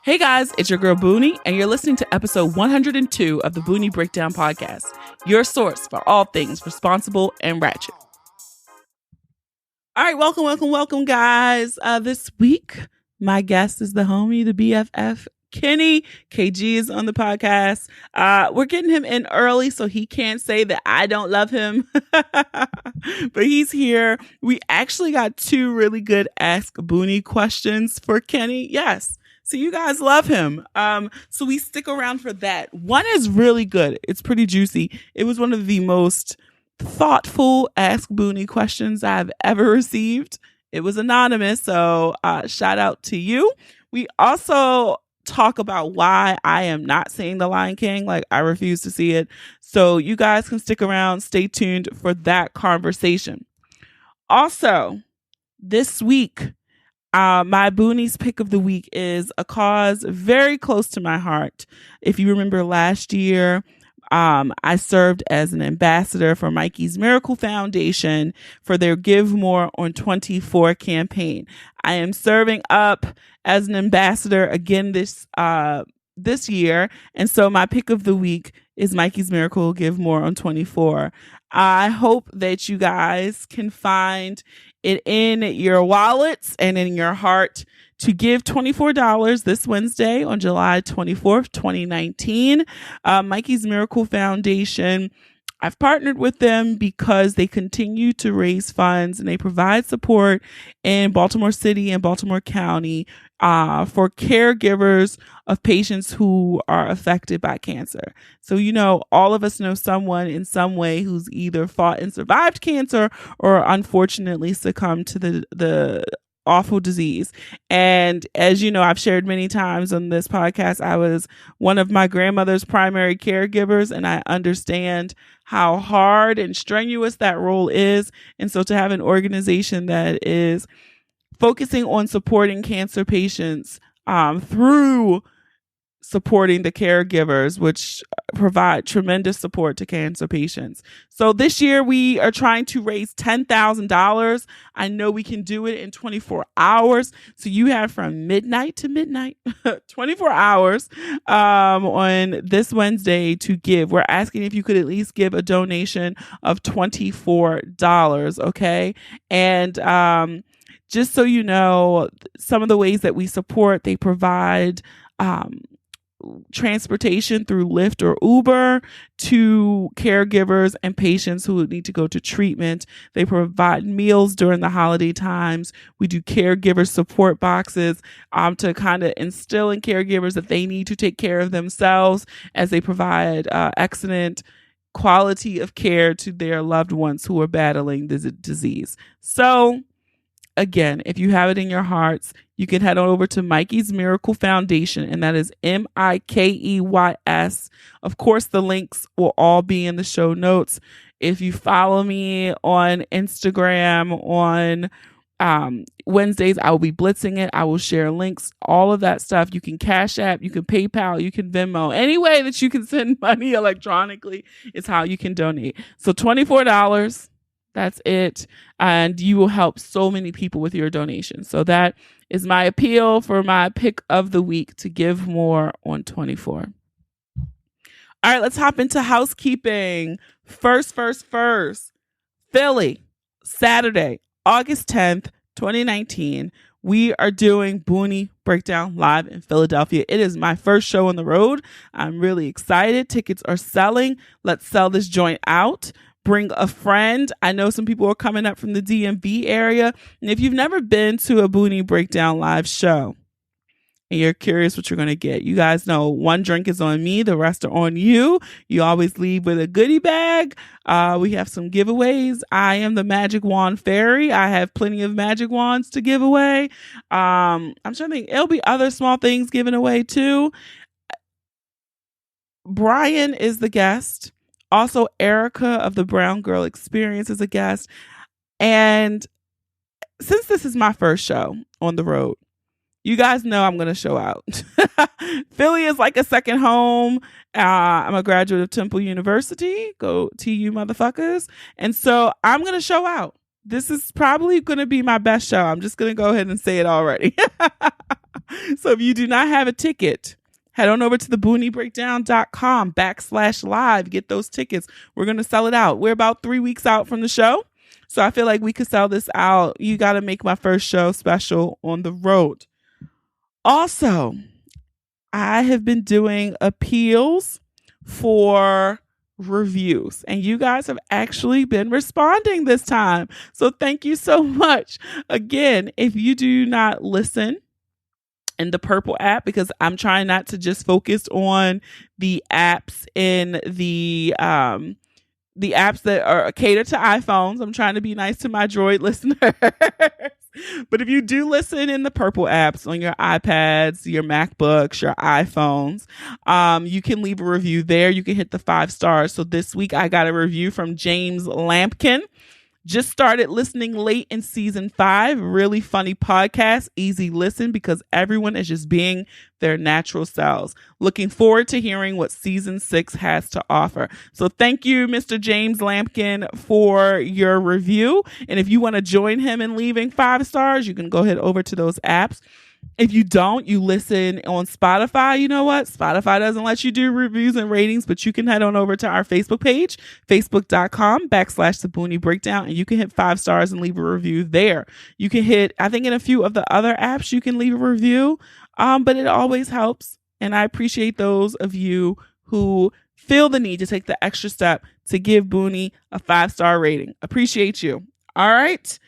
Hey guys, it's your girl Boonie, and you're listening to episode 102 of the Boonie Breakdown Podcast, your source for all things responsible and ratchet. All right, welcome, guys. This week, my guest is the homie, the BFF Kenny. KG is on the podcast. We're getting him in early, so he can't say that I don't love him, but he's here. We actually got two really good Ask Boonie questions for Kenny. Yes. So you guys love him. So we stick around for that. One is really good. It's pretty juicy. It was one of the most thoughtful Ask Boonie questions I've ever received. It was anonymous, so shout out to you. We also talk about why I am not seeing The Lion King. Like, I refuse to see it. So you guys can stick around. Stay tuned for that conversation. Also, this week, my Boonies pick of the week is a cause very close to my heart. If you remember last year, I served as an ambassador for Mikey's Miracle Foundation for their Give More on 24 campaign. I am serving up as an ambassador again this year, and so my pick of the week is Mikey's Miracle Give More on 24. I hope that you guys can find it in your wallets and in your heart to give $24 this Wednesday on July 24th, 2019. Mikey's Miracle Foundation, I've partnered with them because they continue to raise funds and they provide support in Baltimore City and Baltimore County for caregivers of patients who are affected by cancer. So, you know, all of us know someone in some way who's either fought and survived cancer or unfortunately succumbed to the awful disease. And as you know, I've shared many times on this podcast, I was one of my grandmother's primary caregivers, and I understand how hard and strenuous that role is. And so to have an organization that is focusing on supporting cancer patients through supporting the caregivers, which provide tremendous support to cancer patients. So this year we are trying to raise $10,000. I know we can do it in 24 hours. So you have from midnight to midnight, 24 hours on this Wednesday to give. We're asking if you could at least give a donation of $24. Okay. And just so you know, some of the ways that we support, they provide transportation through Lyft or Uber to caregivers and patients who need to go to treatment. They provide meals during the holiday times. We do caregiver support boxes to kind of instill in caregivers that they need to take care of themselves as they provide excellent quality of care to their loved ones who are battling the disease. So again, if you have it in your hearts, you can head on over to Mikey's Miracle Foundation, and that is MIKEYS. Of course, the links will all be in the show notes. If you follow me on Instagram on Wednesdays, I will be blitzing it. I will share links, all of that stuff. You can Cash App, you can PayPal, you can Venmo. Any way that you can send money electronically is how you can donate. So $24. That's it. And you will help so many people with your donation. So that is my appeal for my pick of the week, to give more on 24. All right, let's hop into housekeeping. First. Philly, Saturday, August 10th, 2019. We are doing Boonie Breakdown live in Philadelphia. It is my first show on the road. I'm really excited. Tickets are selling. Let's sell this joint out. Bring a friend. I know some people are coming up from the DMV area. And if you've never been to a Boonie Breakdown live show and you're curious what you're going to get, you guys know one drink is on me, the rest are on you. You always leave with a goodie bag. We have some giveaways. I am the Magic Wand Fairy. I have plenty of magic wands to give away. I'm trying to think. It'll be other small things given away too. Brian is the guest. Also, Erica of the Brown Girl Experience is a guest. And since this is my first show on the road, you guys know I'm going to show out. Philly is like a second home. I'm a graduate of Temple University. Go TU motherfuckers. And so I'm going to show out. This is probably going to be my best show. I'm just going to go ahead and say it already. So if you do not have a ticket, head on over to thebooniebreakdown.com/live. Get those tickets. We're going to sell it out. We're about 3 weeks out from the show. So I feel like we could sell this out. You got to make my first show special on the road. Also, I have been doing appeals for reviews, and you guys have actually been responding this time. So thank you so much. Again, if you do not listen in the Purple app, because I'm trying not to just focus on the apps in the apps that are catered to iPhones. I'm trying to be nice to my Droid listeners. But if you do listen in the Purple apps on your iPads, your MacBooks, your iPhones, you can leave a review there. You can hit the 5 stars. So this week I got a review from James Lampkin. Just started listening late in season 5. Really funny podcast. Easy listen because everyone is just being their natural selves. Looking forward to hearing what season 6 has to offer. So thank you, Mr. James Lampkin, for your review. And if you want to join him in leaving 5 stars, you can go ahead over to those apps. If you don't, you listen on Spotify. You know what? Spotify doesn't let you do reviews and ratings, but you can head on over to our Facebook page, facebook.com/The Boonie Breakdown, and you can hit 5 stars and leave a review there. You can hit, I think in a few of the other apps, you can leave a review, but it always helps. And I appreciate those of you who feel the need to take the extra step to give Boonie a 5-star rating. Appreciate you. All right.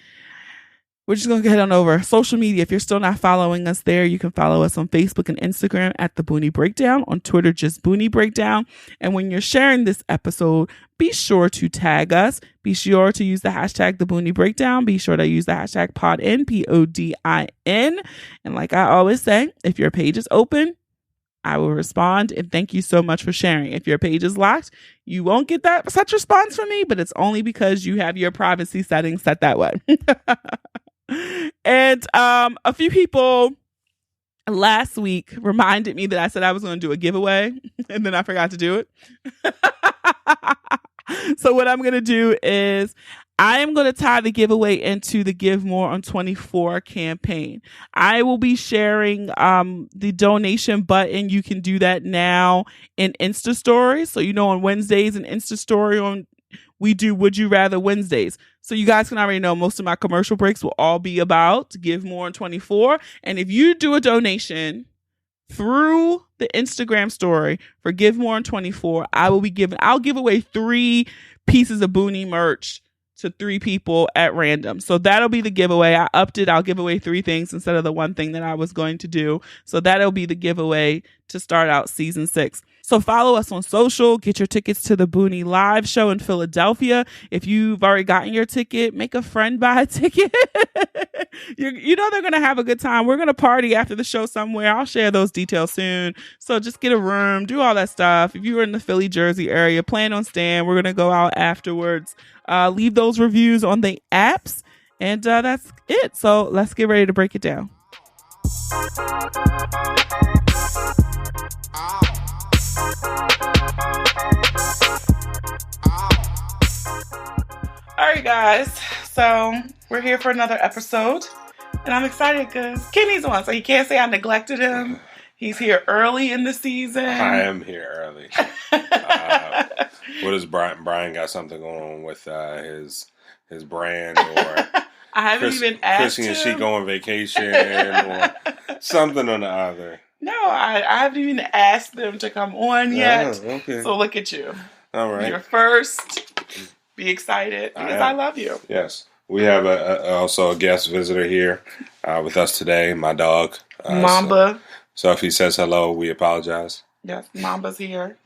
We're just going to head on over social media. If you're still not following us there, you can follow us on Facebook and Instagram at The Boonie Breakdown. On Twitter, just Boonie Breakdown. And when you're sharing this episode, be sure to tag us. Be sure to use the hashtag The Boonie Breakdown. Be sure to use the hashtag PODIN, PODIN. And like I always say, if your page is open, I will respond, and thank you so much for sharing. If your page is locked, you won't get that such response from me, but it's only because you have your privacy settings set that way. And a few people last week reminded me that I said I was going to do a giveaway, and then I forgot to do it. So what I'm going to do is I am going to tie the giveaway into the Give More on 24 campaign. I will be sharing the donation button. You can do that now in Insta Stories. So, on Wednesdays and Insta Story we do Would You Rather Wednesdays. So you guys can already know most of my commercial breaks will all be about Give More on 24. And if you do a donation through the Instagram story for Give More on 24, I'll give away 3 pieces of Boonie merch to 3 people at random. So that'll be the giveaway. I upped it. I'll give away 3 things instead of the 1 thing that I was going to do. So that'll be the giveaway to start out season 6. So follow us on social. Get your tickets to the Boonie live show in Philadelphia. If you've already gotten your ticket, make a friend buy a ticket. You know they're going to have a good time. We're going to party after the show somewhere. I'll share those details soon. So just get a room, do all that stuff. If you were in the Philly, Jersey area, plan on staying. We're going to go out afterwards. Leave those reviews on the apps. And that's it. So let's get ready to break it down. All right, guys. So we're here for another episode. And I'm excited because Kenny's on. So you can't say I neglected him. He's here early in the season. I am here early. What is Brian? Brian got something going on with his brand, or I haven't even asked Chrissy him. and she go on vacation, or something or the other. No, I haven't even asked them to come on yet. Oh, okay. So look at you. All right. You're first. Be excited because I love you. Yes. We have also a guest visitor here with us today, my dog. Mamba. So if he says hello, we apologize. Yes, Mamba's here.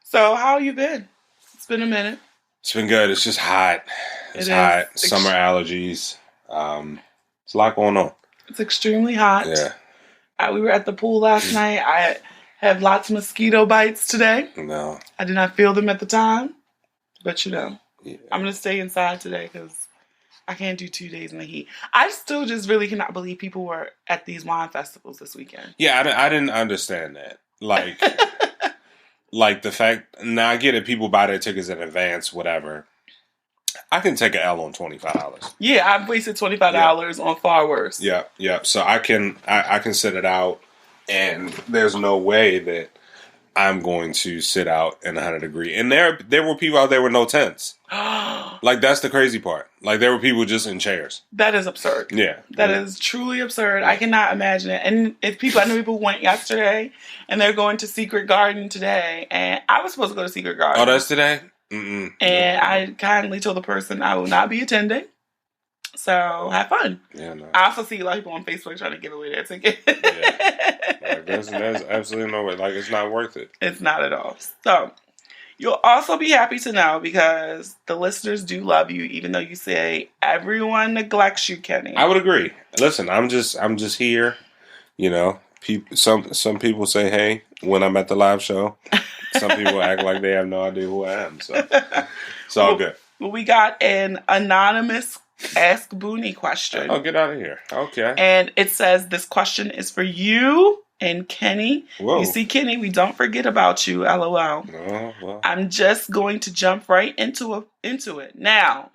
So how you been? It's been a minute. It's been good. It's just hot. It's hot. Summer allergies. It's a lot going on. It's extremely hot. Yeah. We were at the pool last night. I have lots of mosquito bites today. No. I did not feel them at the time. But Yeah. I'm going to stay inside today because I can't do 2 days in the heat. I still just really cannot believe people were at these wine festivals this weekend. Yeah, I didn't understand that. Like, like the fact, now I get it, people buy their tickets in advance, whatever. I can take an L on $25. Yeah, I've wasted $25 on far worse. Yeah. So I can sit it out. And there's no way that I'm going to sit out in 100 degree. And there were people out there with no tents. Like, that's the crazy part. Like, there were people just in chairs. That is absurd. Yeah. That is truly absurd. I cannot imagine it. And I know people went yesterday, and they're going to Secret Garden today. And I was supposed to go to Secret Garden. Oh, that's today? Mm-mm. And I kindly told the person I will not be attending. So, have fun. Yeah, no. I also see a lot of people on Facebook trying to give away their ticket. Like, there's absolutely no way. Like, it's not worth it. It's not at all. So, you'll also be happy to know, because the listeners do love you, even though you say everyone neglects you, Kenny. I would agree. Listen, I'm just here. You know, some people say hey when I'm at the live show. Some people act like they have no idea who I am. So it's all good. Well, we got an anonymous Ask Boonie question. Oh, get out of here. Okay. And it says this question is for you and Kenny. Whoa. You see, Kenny, we don't forget about you, LOL. Oh, well. I'm just going to jump right into it. Now,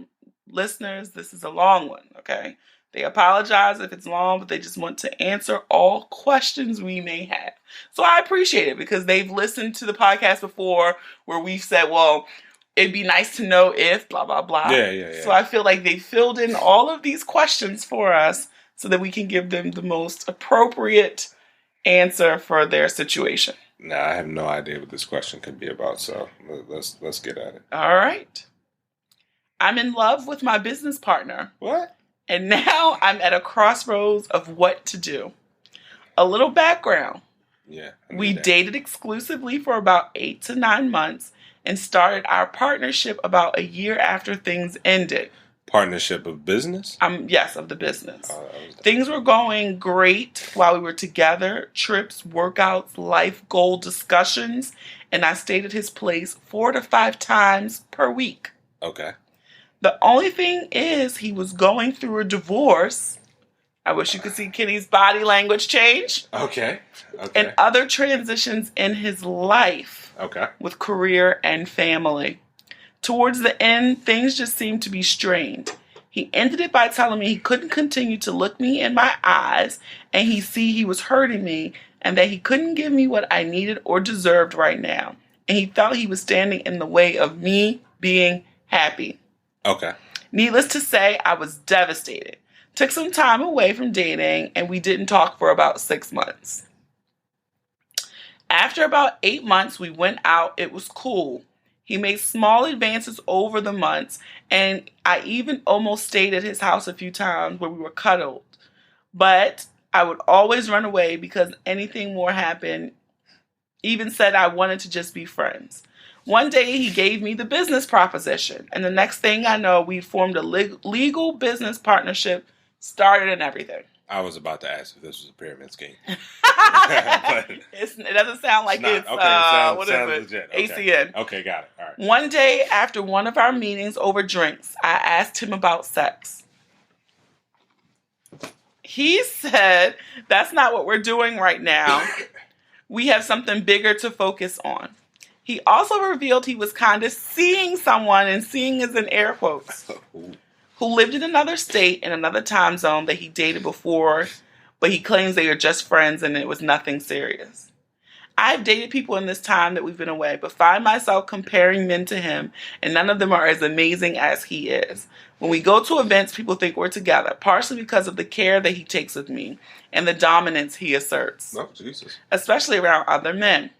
listeners, this is a long one, okay? They apologize if it's long, but they just want to answer all questions we may have. So I appreciate it, because they've listened to the podcast before where we've said, well, it'd be nice to know if blah, blah, blah. Yeah. So I feel like they filled in all of these questions for us so that we can give them the most appropriate answer for their situation. Nah, I have no idea what this question could be about, so let's get at it. All right. I'm in love with my business partner. What? And now I'm at a crossroads of what to do. A little background. Yeah. We dated exclusively for about 8 to 9 months and started our partnership about a year after things ended. Partnership of business? Yes, of the business. Things were going great while we were together. Trips, workouts, life goal discussions. And I stayed at his place 4 to 5 times per week. Okay. The only thing is he was going through a divorce. I wish you could see Kenny's body language change. Okay. And other transitions in his life. Okay. With career and family. Towards the end, things just seemed to be strained. He ended it by telling me he couldn't continue to look me in my eyes, and he was hurting me, and that he couldn't give me what I needed or deserved right now. And he felt he was standing in the way of me being happy. Okay. Needless to say, I was devastated. Took some time away from dating, and we didn't talk for about 6 months. After about 8 months, we went out. It was cool. He made small advances over the months, and I even almost stayed at his house a few times where we were cuddled. But I would always run away because anything more happened. Even said I wanted to just be friends. One day he gave me the business proposition, and the next thing I know, we formed a legal business partnership, started and everything. I was about to ask if this was a pyramid scheme. It doesn't sound like it's okay, what sounds is it? legit. ACN. Okay, got it. All right. One day after one of our meetings over drinks, I asked him about sex. He said, that's not what we're doing right now. We have something bigger to focus on. He also revealed he was kind of seeing someone, and seeing is in air quotes, who lived in another state in another time zone that he dated before, but he claims they are just friends and it was nothing serious. I've dated people in this time that we've been away, but find myself comparing men to him, and none of them are as amazing as he is. When we go to events, people think we're together, partially because of the care that he takes with me and the dominance he asserts, Oh, Jesus. especially around other men.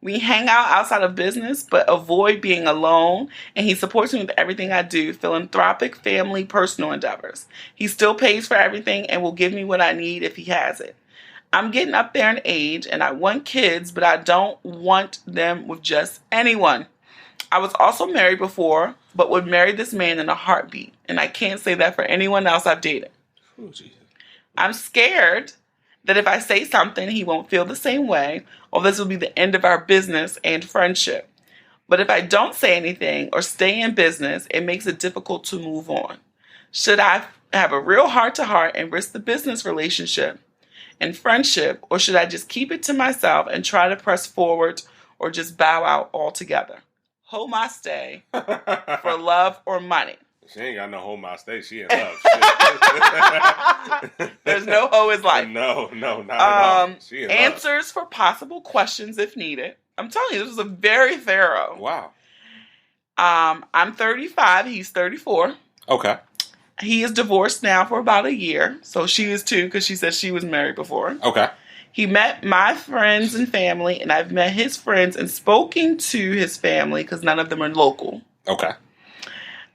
We hang out outside of business, but avoid being alone, and he supports me with everything I do, philanthropic, family, personal endeavors. He still pays for everything and will give me what I need if he has it. I'm getting up there in age, and I want kids, but I don't want them with just anyone. I was also married before, but would marry this man in a heartbeat, and I can't say that for anyone else I've dated. Oh, Jesus. I'm scared that if I say something, he won't feel the same way, or this will be the end of our business and friendship. But if I don't say anything or stay in business, it makes it difficult to move on. Should I have a real heart-to-heart and risk the business relationship and friendship, or should I just keep it to myself and try to press forward, or just bow out altogether? Hold my stay for love or money. She ain't got no home out state. She in love. There's no hoe is life. No, not at all. She in answers for possible questions if needed. I'm telling you, this was a very thorough. Wow. I'm 35. He's 34. Okay. He is divorced now for about a year. So she is too, because she said she was married before. Okay. He met my friends and family, and I've met his friends and spoken to his family because none of them are local. Okay.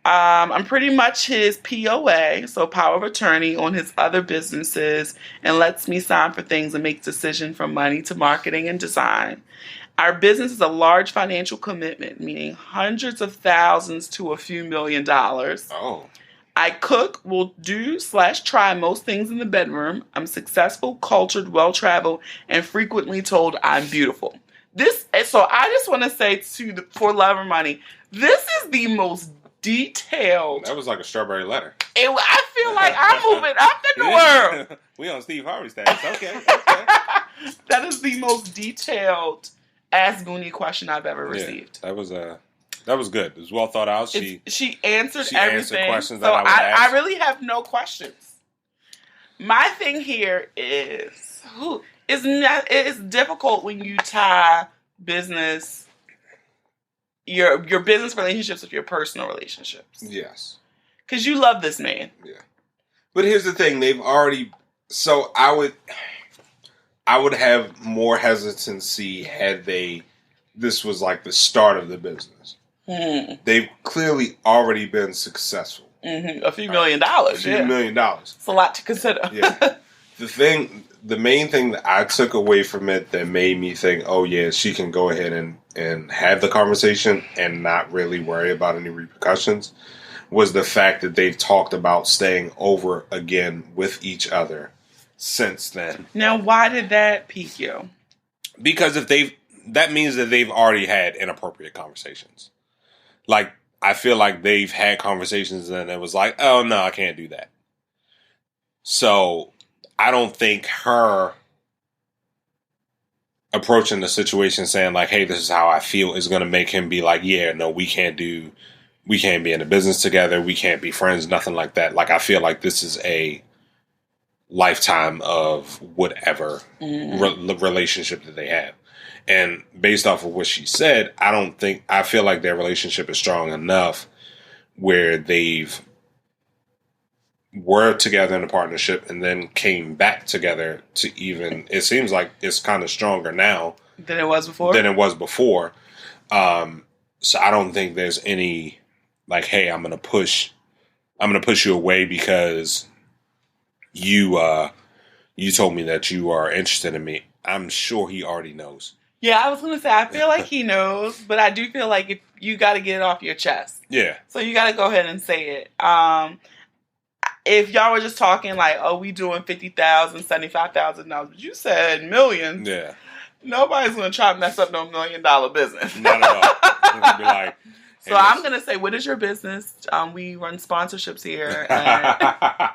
I'm pretty much his POA, so power of attorney on his other businesses, and lets me sign for things and make decisions from money to marketing and design. Our business is a large financial commitment, meaning hundreds of thousands to a few $1 million. Oh. I cook, will do/try most things in the bedroom. I'm successful, cultured, well-traveled, and frequently told I'm beautiful. So I just want to say for Love or Money, this is the most detailed. That was like a strawberry letter. I feel like I'm moving up in the world. We on Steve Harvey status. Okay. That is the most detailed Ask Boonie question I've ever received. That was good. It was well thought out. She answered everything. Questions so that I would ask. I really have no questions. My thing here is it's difficult when you tie business, your business relationships with your personal relationships. Yes. Because you love this man. Yeah. But here's the thing. They've already... So I would have more hesitancy had this was like the start of the business. Mm-hmm. They've clearly already been successful. Mm-hmm. A few $1 million. A few $1 million. It's a lot to consider. Yeah. The main thing that I took away from it that made me think, oh yeah, she can go ahead and have the conversation and not really worry about any repercussions, was the fact that they've talked about staying over again with each other since then. Now, why did that pique you? Because that means that they've already had inappropriate conversations. Like, I feel like they've had conversations and it was like, oh no, I can't do that. So I don't think her approaching the situation saying like, hey, this is how I feel is going to make him be like, yeah, no, we can't be in a business together. We can't be friends, nothing like that. Like, I feel like this is a lifetime of whatever relationship that they have. And based off of what she said, I feel like their relationship is strong enough where they've were together in a partnership and then came back together to even, it seems like it's kind of stronger now than it was before. So I don't think there's any like, hey, I'm going to push you away because you told me that you are interested in me. I'm sure he already knows. Yeah, I was going to say, I feel like he knows, but I do feel like if you got to get it off your chest. Yeah. So you got to go ahead and say it. If y'all were just talking like, oh, we doing $50,000, $75,000, but you said millions. Yeah. Nobody's going to try to mess up no $1 million business. Not at all. It's gonna be like, hey, so I'm going to say, what is your business? We run sponsorships here. And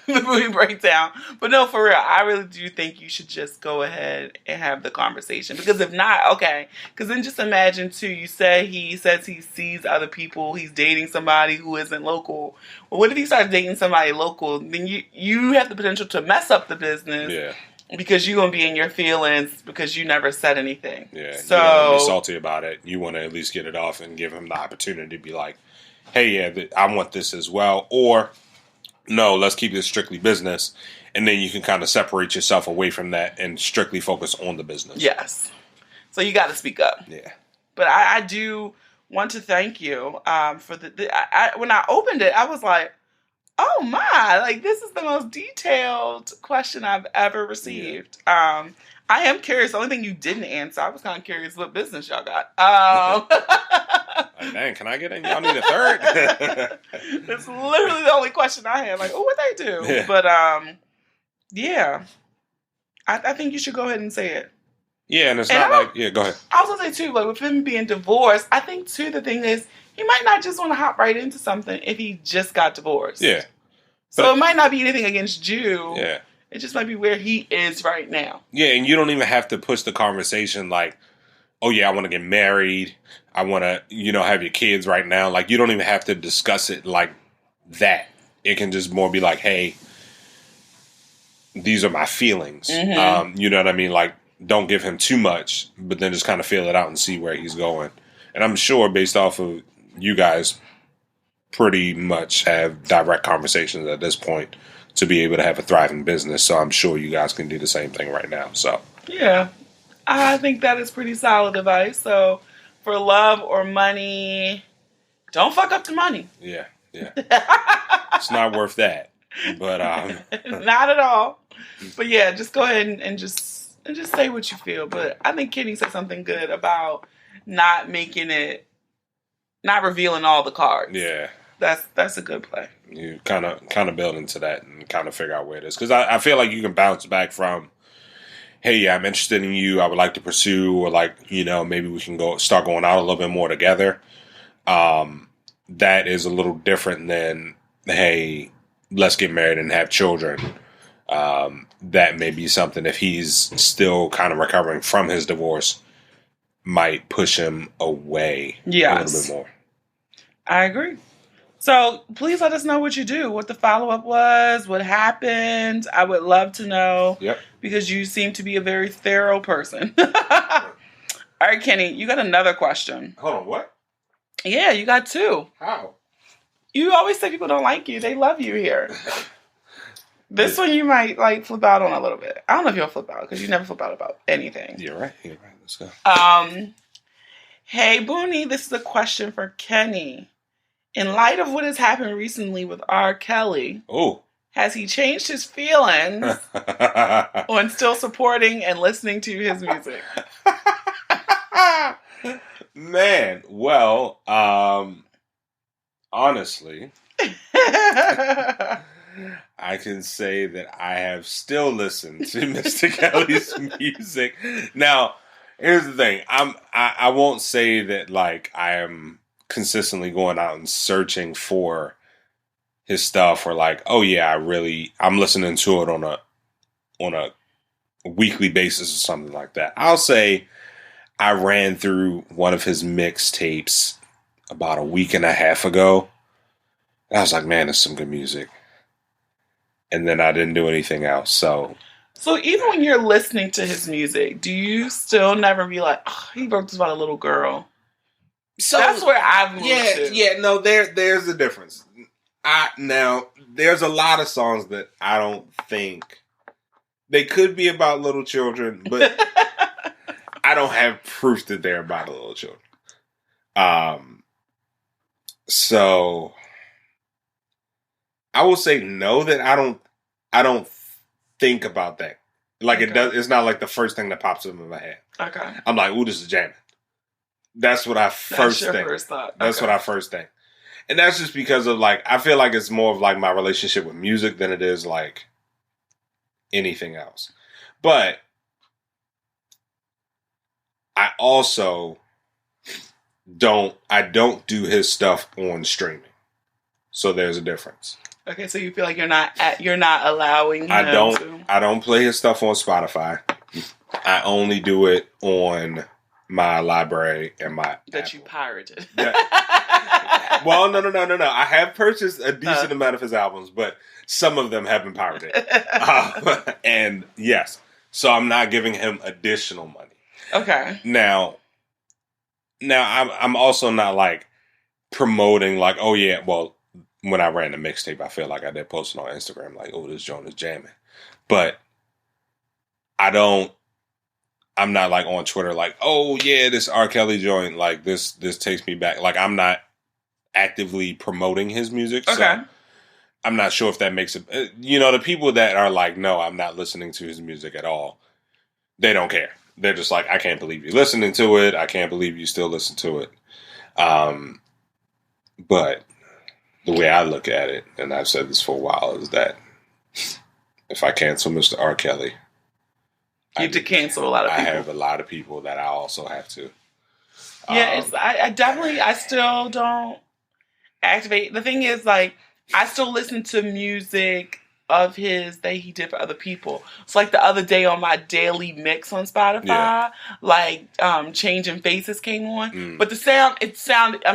the Boonie Breakdown. But no, for real, I really do think you should just go ahead and have the conversation. Because if not, okay. Because then just imagine, too, he says he sees other people, he's dating somebody who isn't local. Well, what if he starts dating somebody local? Then you have the potential to mess up the business. Yeah. Because you're going to be in your feelings because you never said anything. Yeah. So, you don't want to be salty about it. You want to at least get it off and give him the opportunity to be like, hey, yeah, I want this as well. Or, no, let's keep this strictly business. And then you can kind of separate yourself away from that and strictly focus on the business. Yes. So you got to speak up. Yeah. But I do want to thank you for when I opened it, I was like, oh my, like this is the most detailed question I've ever received. Yeah. I am curious. The only thing you didn't answer, I was kind of curious what business y'all got. Like, dang, can I get in? Y'all need a third? It's literally the only question I had. Like, oh, what they do? Yeah. But yeah, I think you should go ahead and say it. Yeah, and it's not like, yeah, go ahead. I was gonna say too, like with him being divorced, I think too the thing is he might not just want to hop right into something if he just got divorced. Yeah. So it might not be anything against you. Yeah. It just might be where he is right now. Yeah, and you don't even have to push the conversation like, oh yeah, I want to get married. I want to, have your kids right now. Like, you don't even have to discuss it like that. It can just more be like, hey, these are my feelings. Mm-hmm. You know what I mean? Like, don't give him too much, but then just kind of feel it out and see where he's going. And I'm sure based off of you guys pretty much have direct conversations at this point to be able to have a thriving business. So I'm sure you guys can do the same thing right now. So Yeah, I think that is pretty solid advice. So for love or money, don't fuck up the money. yeah. It's not worth that. But Not at all. But yeah, just go ahead and just say what you feel. But I think Kenny said something good about not revealing all the cards. yeah. That's a good play. You kind of build into that and kind of figure out where it is. Because I feel like you can bounce back from, hey, yeah, I'm interested in you. I would like to pursue, or like, maybe we can start going out a little bit more together. That is a little different than, hey, let's get married and have children. That may be something, if he's still kind of recovering from his divorce, might push him away a little bit more. I agree. So please let us know what you do, what the follow-up was, what happened. I would love to know. Yep. Because you seem to be a very thorough person. All right, Kenny, you got another question. Hold on, what? Yeah, you got two. How? You always say people don't like you. They love you here. This one you might flip out on a little bit. I don't know if you'll flip out because you never flip out about anything. You're right. Let's go. Hey, Boonie, this is a question for Kenny. In light of what has happened recently with R. Kelly, has he changed his feelings on still supporting and listening to his music? Man, well, honestly, I can say that I have still listened to Mr. Kelly's music. Now, here's the thing. I won't say that like I am consistently going out and searching for his stuff, or like, oh yeah, I'm listening to it on a weekly basis or something like that. I'll say I ran through one of his mixtapes about a week and a half ago. And I was like, man, there's some good music. And then I didn't do anything else. So even when you're listening to his music, do you still never be like, oh, he wrote this about a little girl? So that's where I've moved to. Yeah, no, there's a difference. Now, there's a lot of songs that I don't think they could be about little children, but I don't have proof that they're about little children. So I will say no, that I don't think about that. Like it's not like the first thing that pops up in my head. Okay. I'm like, ooh, this is jamming. That's what I first think. First thought. That's what I first think. And that's just because of like, I feel like it's more of like my relationship with music than it is like anything else. But I also don't do his stuff on streaming. So there's a difference. Okay, so you feel like you're not allowing him I don't play his stuff on Spotify. I only do it on my library and my that Apple. You pirated. Well, no. I have purchased a decent amount of his albums, but some of them have been pirated. And yes, so I'm not giving him additional money. Okay. Now I'm also not like promoting like, oh yeah, well, when I ran the mixtape, I feel like I did post it on Instagram like, oh, this joint is jamming. But I'm not like on Twitter like, oh yeah, this R. Kelly joint, like this takes me back. Like I'm not actively promoting his music. Okay. So I'm not sure if that makes it, the people that are like, no, I'm not listening to his music at all. They don't care. They're just like, I can't believe you're listening to it. I can't believe you still listen to it. But the way I look at it, and I've said this for a while, is that if I cancel Mr. R. Kelly, you have to cancel a lot of people. I have a lot of people that I also have to. Yeah, I still don't activate. The thing is, like, I still listen to music of his that he did for other people. It's like the other day on my daily mix on Spotify, Changing Faces came on. But the sound,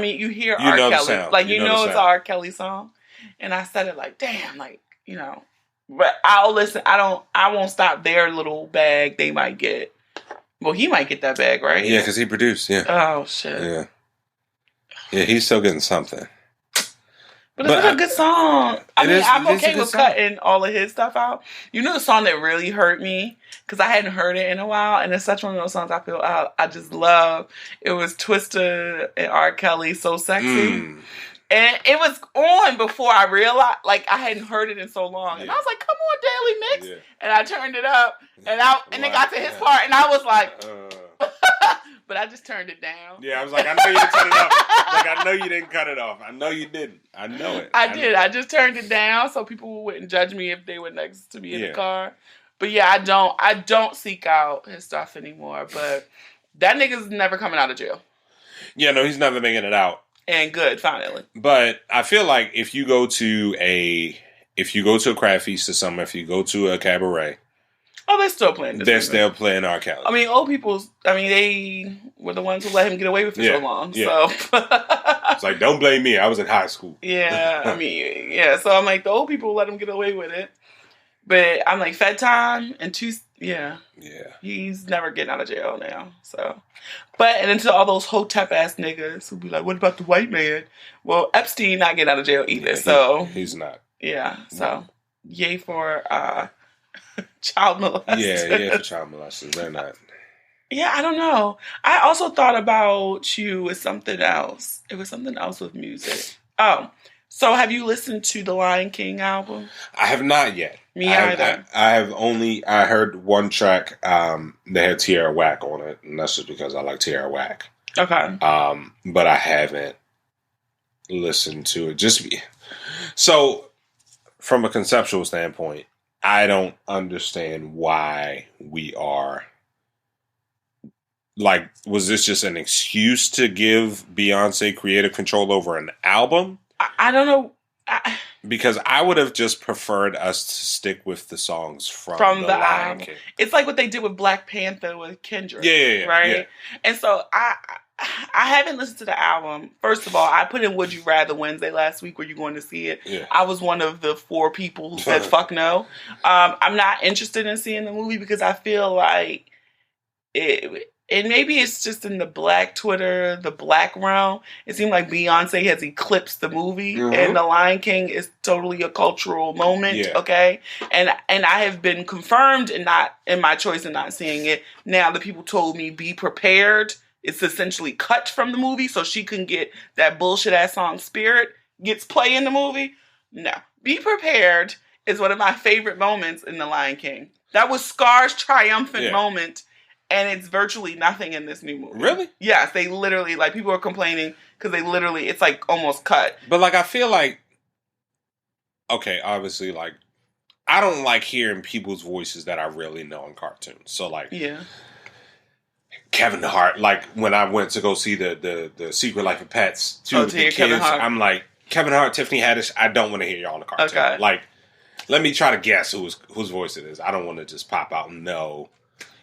you hear R. Kelly. Like, you know it's an R. Kelly song. And I said it like, damn, like, you know. But I'll listen. I won't stop their little bag they might get. Well, he might get that bag, right? Yeah, because he produced, yeah. Oh, shit. Yeah. Yeah, he's still getting something. But it's a good song. I'm okay with song. Cutting all of his stuff out. You know the song that really hurt me? Because I hadn't heard it in a while. And it's such one of those songs I feel I just love. It was Twista and R. Kelly, So Sexy. And it was on before I realized, like, I hadn't heard it in so long. And I was like, come on, Daily Mix. Yeah. And I turned it up. And it got to his part. And I was like... But I just turned it down. Yeah, I was like, I know you didn't cut it off. Like, I know you didn't cut it off. I know you didn't. I know it. I did. I just turned it down so people wouldn't judge me if they were next to me in the car. But yeah, I don't seek out his stuff anymore. But that nigga's never coming out of jail. Yeah, no, he's never making it out. And good, finally. But I feel like if you go to a crab feast or something, if you go to a cabaret. Oh, they're still playing this. They're still playing R. Kelly. I mean, old people, they were the ones who let him get away with it so long. Yeah. So it's like, don't blame me. I was in high school. Yeah, I mean, yeah. So I'm like, the old people let him get away with it. But I'm like, Fed time and yeah. He's never getting out of jail now. So, and then to all those hotep ass niggas who be like, what about the white man? Well, Epstein not getting out of jail either. So he's not. Yeah. So yay for child molesters. Yeah, for child molesters. They're not. Yeah, I don't know. I also thought about you with something else. It was something else with music. Oh, so have you listened to the Lion King album? I have not yet. Me either. I heard one track that had Tierra Whack on it, and that's just because I like Tierra Whack. Okay. But I haven't listened to it. So, from a conceptual standpoint, I don't understand why we are... Like, was this just an excuse to give Beyonce creative control over an album? I don't know. Because I would have just preferred us to stick with the songs from the Lion King. It's like what they did with Black Panther with Kendrick. Yeah. Right? Yeah. And so I haven't listened to the album. First of all, I put in Would You Rather Wednesday last week. Were you going to see it? Yeah. I was one of the 4 people who said fuck no. I'm not interested in seeing the movie because I feel like and maybe it's just in the black Twitter, the black realm. It seemed like Beyonce has eclipsed the movie, and The Lion King is totally a cultural moment. Yeah. Okay, and I have been confirmed in my choice in not seeing it. Now the people told me be prepared. It's essentially cut from the movie, so she can get that bullshit ass song "Spirit" gets play in the movie. No, be prepared is one of my favorite moments in The Lion King. That was Scar's triumphant moment. And it's virtually nothing in this new movie. Really? Yes, they literally, like, people are complaining because it's like almost cut. But, like, I feel like, okay, obviously, like, I don't like hearing people's voices that I really know in cartoons. So, like, Kevin Hart, like, when I went to go see the Secret Life of Pets, the kids, I'm like, Kevin Hart, Tiffany Haddish, I don't want to hear y'all in the cartoon. Okay. Like, let me try to guess whose voice it is. I don't want to just pop out and know.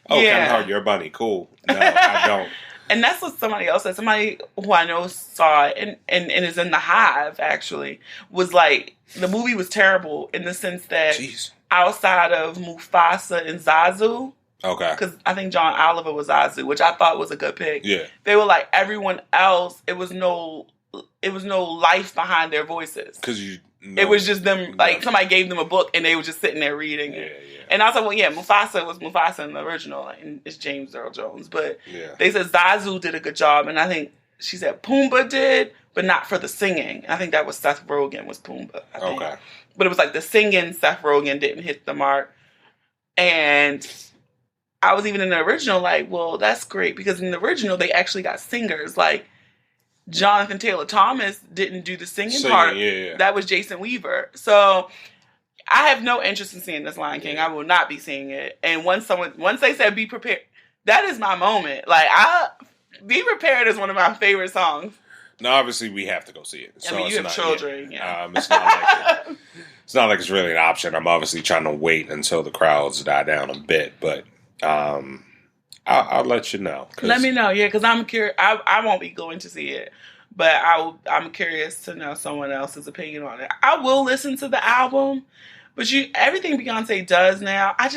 Oh, Kevin Hart, you're a bunny. Cool. No, I don't. And that's what somebody else said. Somebody who I know saw it and is in the Hive, actually, was like, the movie was terrible in the sense that outside of Mufasa and Zazu, because I think John Oliver was Zazu, which I thought was a good pick. Yeah. They were like, everyone else, it was no life behind their voices. It was just them, like, somebody gave them a book and they were just sitting there reading it. Yeah. And I was like, well, yeah, Mufasa was Mufasa in the original, and it's James Earl Jones. But they said Zazu did a good job, and I think she said Pumbaa did, but not for the singing. I think that was Seth Rogen was Pumbaa. I think. Okay. But it was like the singing, Seth Rogen didn't hit the mark. And I was even in the original like, well, that's great, because in the original, they actually got singers. Like, Jonathan Taylor Thomas didn't do the singing part. Yeah. That was Jason Weaver. So I have no interest in seeing this Lion King. I will not be seeing it. And once they said be prepared, that is my moment. Like, Be Prepared is one of my favorite songs. No, obviously we have to go see it. So I mean, you have children. Yeah. It's not like it's really an option. I'm obviously trying to wait until the crowds die down a bit, but I'll let you know. Let me know, because I'm curious. I won't be going to see it. But I'm curious to know someone else's opinion on it. I will listen to the album, but everything Beyonce does now, I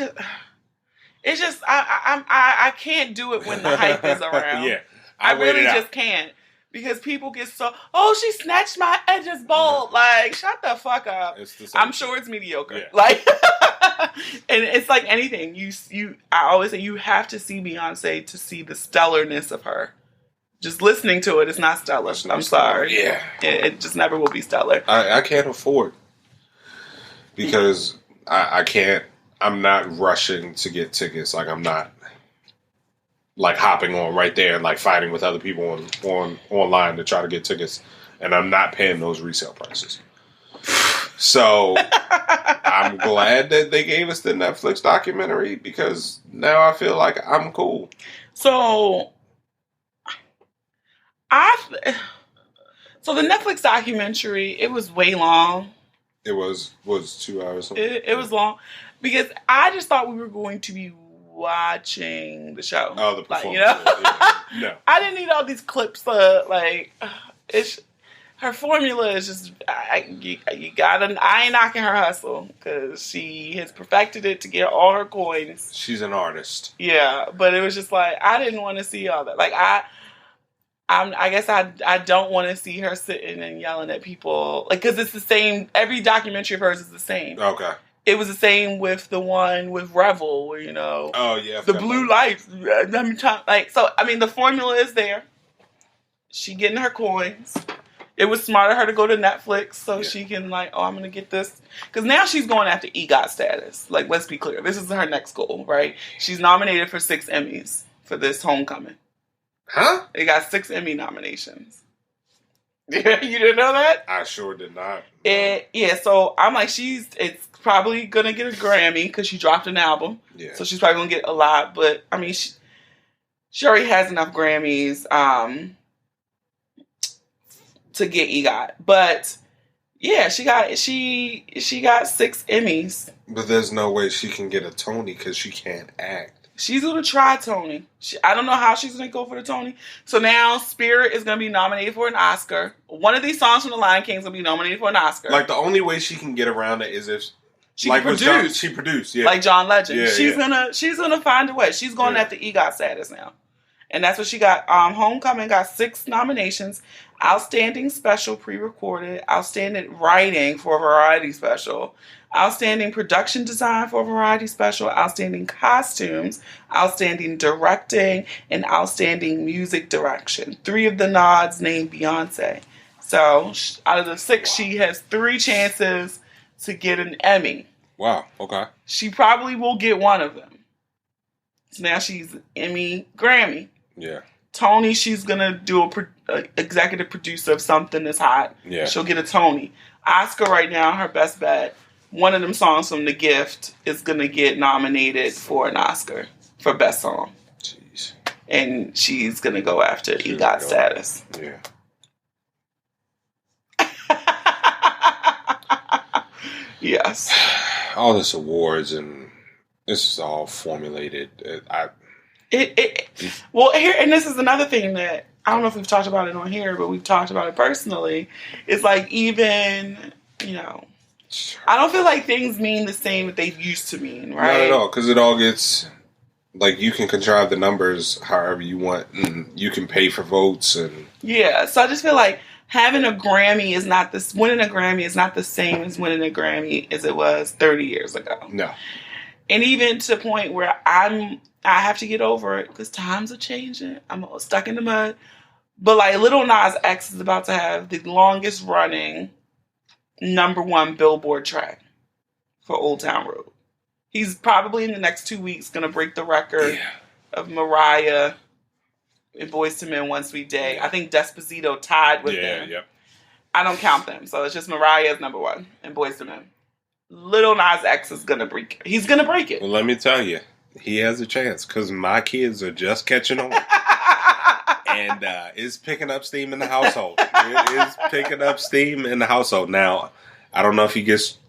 can't do it when the hype is around. Yeah, I really just can't. Because people get so, she snatched my edges bold. Like, shut the fuck up. I'm sure it's mediocre. Yeah. Like, and it's like anything. I always say you have to see Beyonce to see the stellarness of her. Just listening to it is not stellar. I'm sorry. Yeah. It just never will be stellar. I can't afford because I can't, I'm not rushing to get tickets. Like, I'm not like hopping on right there and like fighting with other people on online to try to get tickets, and I'm not paying those resale prices. So I'm glad that they gave us the Netflix documentary because now I feel like I'm cool. So the Netflix documentary, it was way long. It was 2 hours. It was long because I just thought we were going to be watching the show. Oh, the performance. No. I didn't need all these clips. Her formula is just, I ain't knocking her hustle because she has perfected it to get all her coins. She's an artist. Yeah, but it was just like, I didn't want to see all that. Like, I guess I don't want to see her sitting and yelling at people. Like, because it's the same, every documentary of hers is the same. Okay. It was the same with the one with Revel, where, oh, yeah, the blue lights. The formula is there. She getting her coins. It was smart of her to go to Netflix so she can I'm going to get this. Because now she's going after EGOT status. Like, let's be clear. This is her next goal, right? She's nominated for 6 Emmys for this Homecoming. Huh? They got 6 Emmy nominations. Yeah, you didn't know that? I sure did not. So I'm like, it's probably going to get a Grammy because she dropped an album. Yeah. So she's probably going to get a lot. But, I mean, she already has enough Grammys to get EGOT. But, yeah, she got 6 Emmys. But there's no way she can get a Tony because she can't act. She's going to try Tony. I don't know how she's going to go for the Tony. So now Spirit is going to be nominated for an Oscar. One of these songs from The Lion King is going to be nominated for an Oscar. Like, the only way she can get around it is if she produce. She produced, yeah. Like John Legend. Yeah, she's gonna find a way. She's going after EGOT status now. And that's what she got. Homecoming got 6 nominations. Outstanding Special Pre-Recorded. Outstanding Writing for a Variety Special. Outstanding Production Design for a Variety Special. Outstanding Costumes. Outstanding Directing. And Outstanding Music Direction. 3 of the nods named Beyonce. So, out of the 6, she has 3 chances to get an Emmy. Wow, okay. She probably will get one of them. So now she's Emmy, Grammy. Yeah. Tony, she's going to do a executive producer of something that's hot. Yeah. She'll get a Tony. Oscar right now, her best bet. One of them songs from The Gift is going to get nominated for an Oscar for Best Song. Jeez. And she's going to go after EGOT status. Yeah. Yes. All this awards and this is all formulated. Well, here, and this is another thing that I don't know if we've talked about it on here, but we've talked about it personally. It's like even, I don't feel like things mean the same that they used to mean, right? Not at all, because it all gets, like, you can contrive the numbers however you want, and you can pay for votes. And yeah, so I just feel like winning a Grammy is not the same as winning a Grammy as it was 30 years ago. No. And even to the point where I have to get over it because times are changing. I'm stuck in the mud. But like Lil Nas X is about to have the longest running #1 Billboard track for Old Town Road. He's probably in the next 2 weeks going to break the record of Mariah and Boyz II Men, One Sweet Day. I think Despacito tied with them. Yep. I don't count them. So it's just Mariah's #1 and Boyz II Men. Lil Nas X is going to break it. He's going to break it. Well, let me tell you, he has a chance because my kids are just catching on. And it's picking up steam in the household. It is picking up steam in the household. Now, I don't know if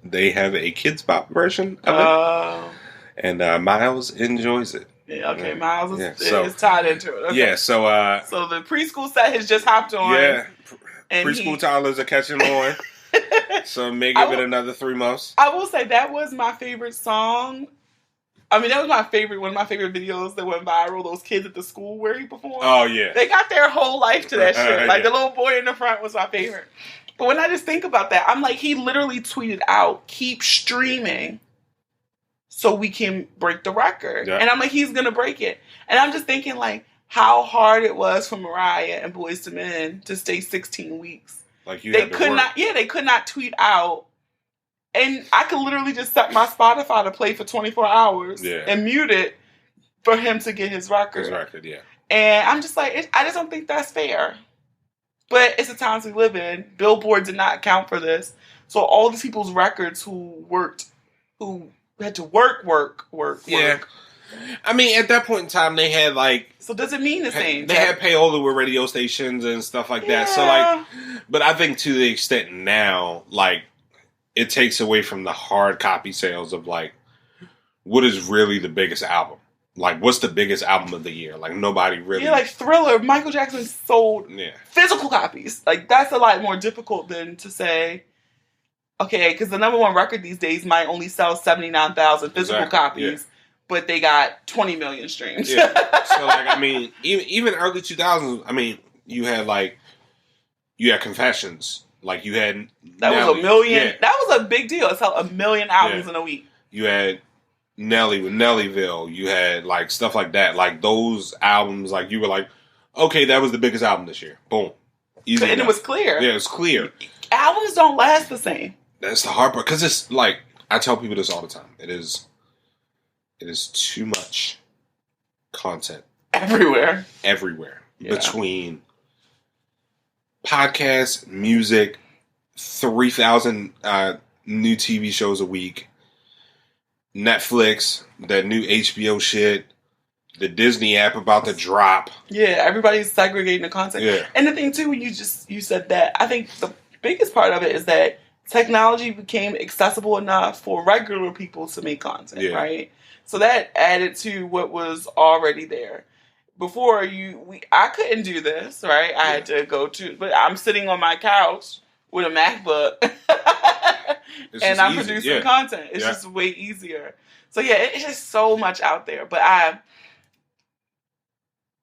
they have a Kids Bop version of it. And Miles enjoys it. Yeah, okay, Miles is tied into it. Okay. Yeah, so the preschool set has just hopped on. Yeah, preschool toddlers are catching on. So may give it another 3 months. I will say that was my favorite song. I mean, that was one of my favorite videos that went viral. Those kids at the school where he performed. Oh yeah, they got their whole life to that shit. Like the little boy in the front was my favorite. But when I just think about that, I'm like, he literally tweeted out, "Keep streaming, so we can break the record." Yeah. And I'm like, he's gonna break it. And I'm just thinking like how hard it was for Mariah and Boyz II Men to stay 16 weeks. Like they could not. Yeah, they could not tweet out. And I could literally just set my Spotify to play for 24 hours and mute it for him to get his record. His record, yeah. And I'm just like, I just don't think that's fair. But it's the times we live in. Billboard did not account for this. So all these people's records who had to work. Yeah. I mean, at that point in time, they had like... So does it mean the same? They had payola with radio stations and stuff like that. So like... But I think to the extent now, like... It takes away from the hard copy sales of like, what is really the biggest album? Like, what's the biggest album of the year? Like, nobody really... Yeah, like Thriller, Michael Jackson sold physical copies. Like, that's a lot more difficult than to say, okay, because the number one record these days might only sell 79,000 physical copies, but they got 20 million streams. Yeah. So, like, I mean, even early 2000s, I mean, you had Confessions. Like, you had... That was a million... Yeah. That was a big deal. It sold 1 million albums in a week. You had Nelly with Nellyville. You had, like, stuff like that. Like, those albums, like, you were like, okay, that was the biggest album this year. Boom. Easy and enough. It was clear. Yeah, it was clear. Albums don't last the same. That's the hard part. Because it's, like... I tell people this all the time. It is too much content. Everywhere. Yeah. Between... podcasts, music, 3,000 new TV shows a week, Netflix, that new HBO shit, the Disney app about to drop. Yeah, everybody's segregating the content. Yeah. And the thing too, when you said that, I think the biggest part of it is that technology became accessible enough for regular people to make content, right? So that added to what was already there. Before I couldn't do this, right? I had to but I'm sitting on my couch with a MacBook and I'm producing content. It's just way easier. So it's just so much out there. But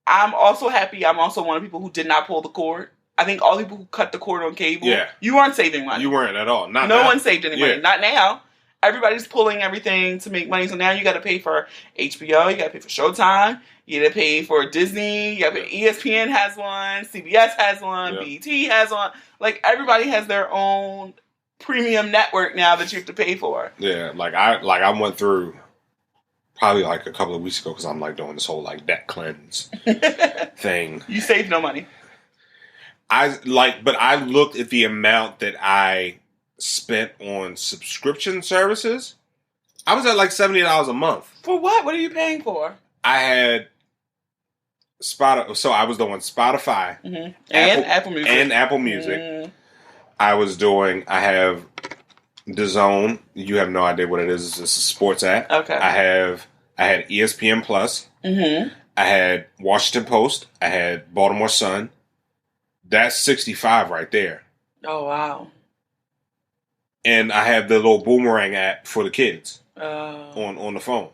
I'm also happy. I'm also one of the people who did not pull the cord. I think all the people who cut the cord on cable, you weren't saving money. You weren't at all. No one saved any money. Not now. Everybody's pulling everything to make money. So now you got to pay for HBO. You got to pay for Showtime. You got to pay for Disney. You got to pay, ESPN has one. CBS has one. BET has one. Like, everybody has their own premium network now that you have to pay for. Yeah, I went through probably like a couple of weeks ago because I'm like doing this whole like debt cleanse thing. You saved no money. But I looked at the amount that I spent on subscription services. I was at like $70 a month. For what? What are you paying for? I had Spotify, so I was doing Spotify and Apple Music. Mm. I have DAZN. You have no idea what it is. It's a sports app. Okay. I had ESPN Plus. Mm-hmm. I had Washington Post. I had Baltimore Sun. That's 65 right there. Oh wow. And I have the little Boomerang app for the kids on the phone.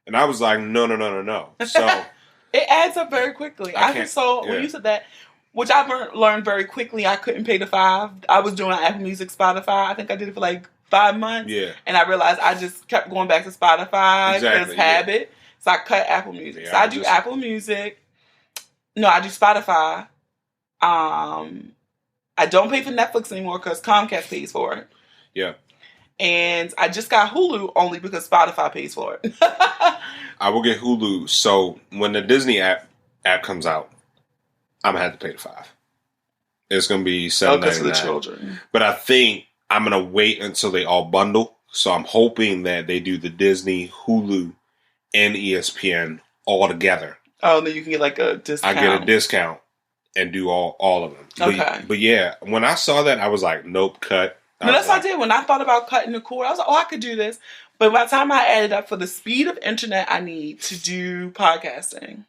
And I was like, no. So it adds up very quickly. When you said that, which I learned very quickly, I couldn't pay the $5. I was doing Apple Music, Spotify. I think I did it for like 5 months. Yeah. And I realized I just kept going back to Spotify as habit. So I cut Apple Music. Yeah, so I do Apple Music. No, I do Spotify. I don't pay for Netflix anymore because Comcast pays for it. Yeah. And I just got Hulu only because Spotify pays for it. I will get Hulu. So when the Disney app comes out, I'm going to have to pay the $5. It's going to be $7.99. Because for the children. But I think I'm going to wait until they all bundle. So I'm hoping that they do the Disney, Hulu, and ESPN all together. Oh, then you can get like a discount. I get a discount and do all of them. Okay. But yeah, when I saw that, I was like, nope, cut. No, that's what I did. When I thought about cutting the cord, I was like, I could do this. But by the time I added up for the speed of internet I need to do podcasting,